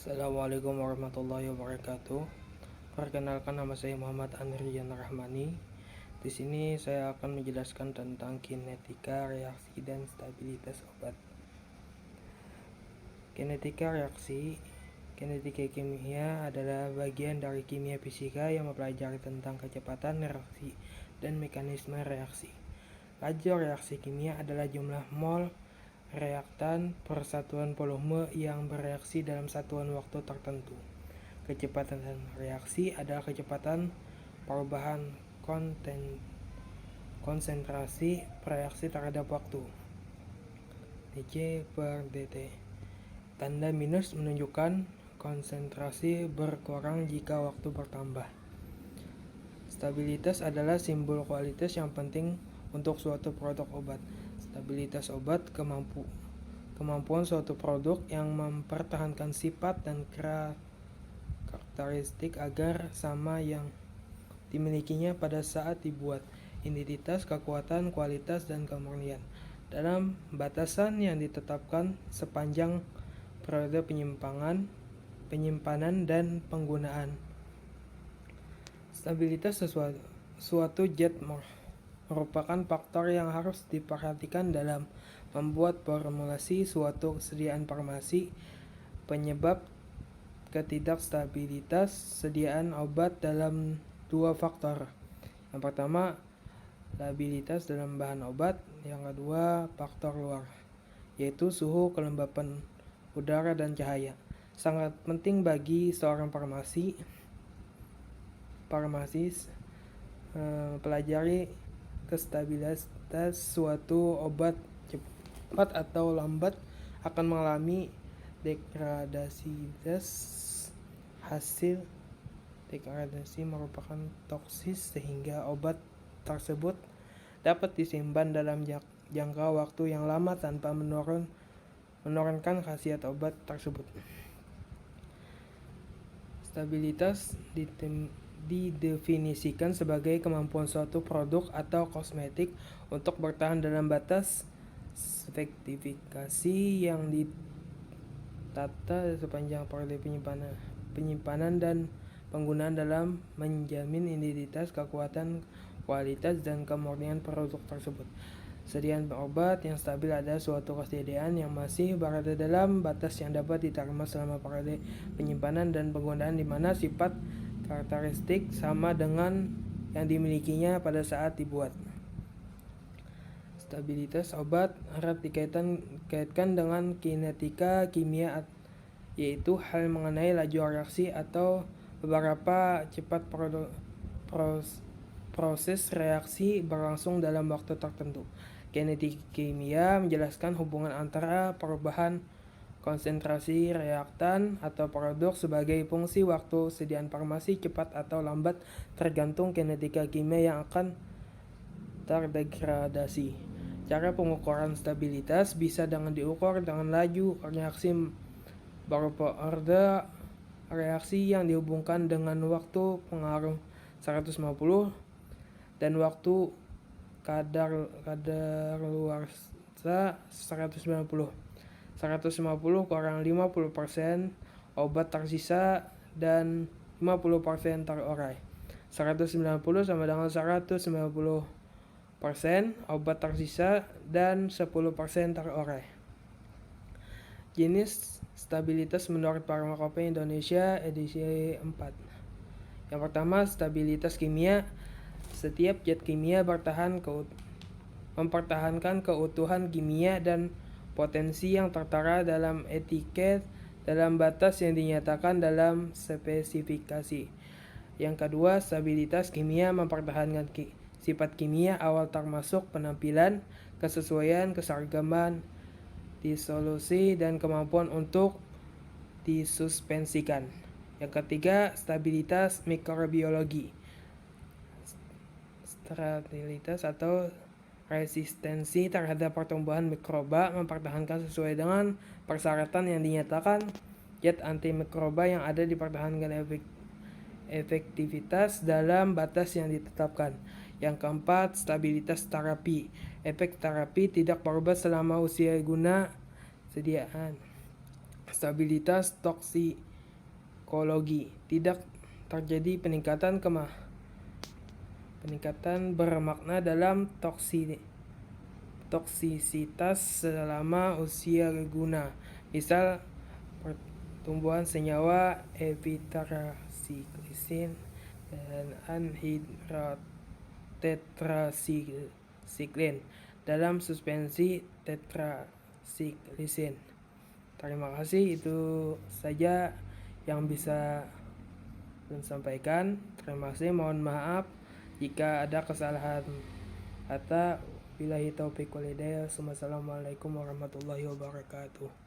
Assalamualaikum warahmatullahi wabarakatuh. Perkenalkan, nama saya Muhammad Anrian Rahmani. Di sini saya akan menjelaskan tentang kinetika, reaksi, dan stabilitas obat. Kinetika reaksi. Kinetika kimia adalah bagian dari kimia fisika yang mempelajari tentang kecepatan reaksi dan mekanisme reaksi. Laju reaksi kimia adalah jumlah mol reaktan per satuan volume yang bereaksi dalam satuan waktu tertentu. Kecepatan reaksi adalah kecepatan perubahan konsentrasi reaksi terhadap waktu. dC per dt. Tanda minus menunjukkan konsentrasi berkurang jika waktu bertambah. Stabilitas adalah simbol kualitas yang penting untuk suatu produk obat. Stabilitas obat kemampuan suatu produk yang mempertahankan sifat dan karakteristik agar sama yang dimilikinya pada saat dibuat. Identitas, kekuatan, kualitas, dan kemurnian dalam batasan yang ditetapkan sepanjang periode penyimpanan dan penggunaan. Stabilitas suatu zat merupakan faktor yang harus diperhatikan dalam membuat formulasi suatu kesediaan farmasi. Penyebab ketidakstabilitas sediaan obat dalam dua faktor. Yang pertama, labilitas dalam bahan obat. Yang kedua, faktor luar, yaitu suhu, kelembapan udara, dan cahaya. Sangat penting bagi seorang farmasis pelajari kestabilitas suatu obat. Cepat atau lambat akan mengalami degradasi zat. Hasil degradasi merupakan toksis sehingga obat tersebut dapat disimpan dalam jangka waktu yang lama tanpa menurunkan khasiat obat tersebut. Stabilitas didefinisikan sebagai kemampuan suatu produk atau kosmetik untuk bertahan dalam batas spesifikasi yang ditata sepanjang periode penyimpanan dan penggunaan dalam menjamin identitas, kekuatan, kualitas, dan kemurnian produk tersebut. Sediaan obat yang stabil adalah suatu kesediaan yang masih berada dalam batas yang dapat diterima selama periode penyimpanan dan penggunaan, di mana sifat karakteristik sama dengan yang dimilikinya pada saat dibuat. Stabilitas obat erat dikaitkan dengan kinetika kimia, yaitu hal mengenai laju reaksi atau beberapa cepat proses reaksi berlangsung dalam waktu tertentu. Kinetika kimia menjelaskan hubungan antara perubahan konsentrasi reaktan atau produk sebagai fungsi waktu sediaan farmasi cepat atau lambat tergantung kinetika kimia yang akan terdegradasi. Cara pengukuran stabilitas bisa dengan diukur dengan laju reaksi berupa order reaksi yang dihubungkan dengan waktu pengaruh 150 dan waktu kadaluarsa 150 kurang 50% obat tersisa dan 50% terurai. 190 sama dengan 190% obat tersisa dan 10% terurai. Jenis stabilitas menurut Farmakopeia Indonesia edisi 4. Yang pertama, stabilitas kimia. Setiap zat kimia mempertahankan keutuhan kimia dan potensi yang tertera dalam etiket dalam batas yang dinyatakan dalam spesifikasi. Yang kedua, stabilitas kimia mempertahankan sifat kimia awal termasuk penampilan, kesesuaian, keseragaman, disolusi, dan kemampuan untuk disuspensikan. Yang ketiga, stabilitas mikrobiologi. Stabilitas atau resistensi terhadap pertumbuhan mikroba mempertahankan sesuai dengan persyaratan yang dinyatakan. Zat antimikroba yang ada dipertahankan efektivitas dalam batas yang ditetapkan. Yang keempat, stabilitas terapi. Efek terapi tidak berubah selama usia guna sediaan. Stabilitas farmakologi. Tidak terjadi peningkatan bermakna dalam toksisitas selama usia guna. Misal pertumbuhan senyawa epitetrasiklisin dan anhidrotetrasiklin dalam suspensi tetrasiklisin. Terima kasih, itu saja yang bisa saya sampaikan. Terima kasih, mohon maaf jika ada kesalahan kata. Billahi taufiq wal hidayah. Wassalamualaikum warahmatullahi wabarakatuh.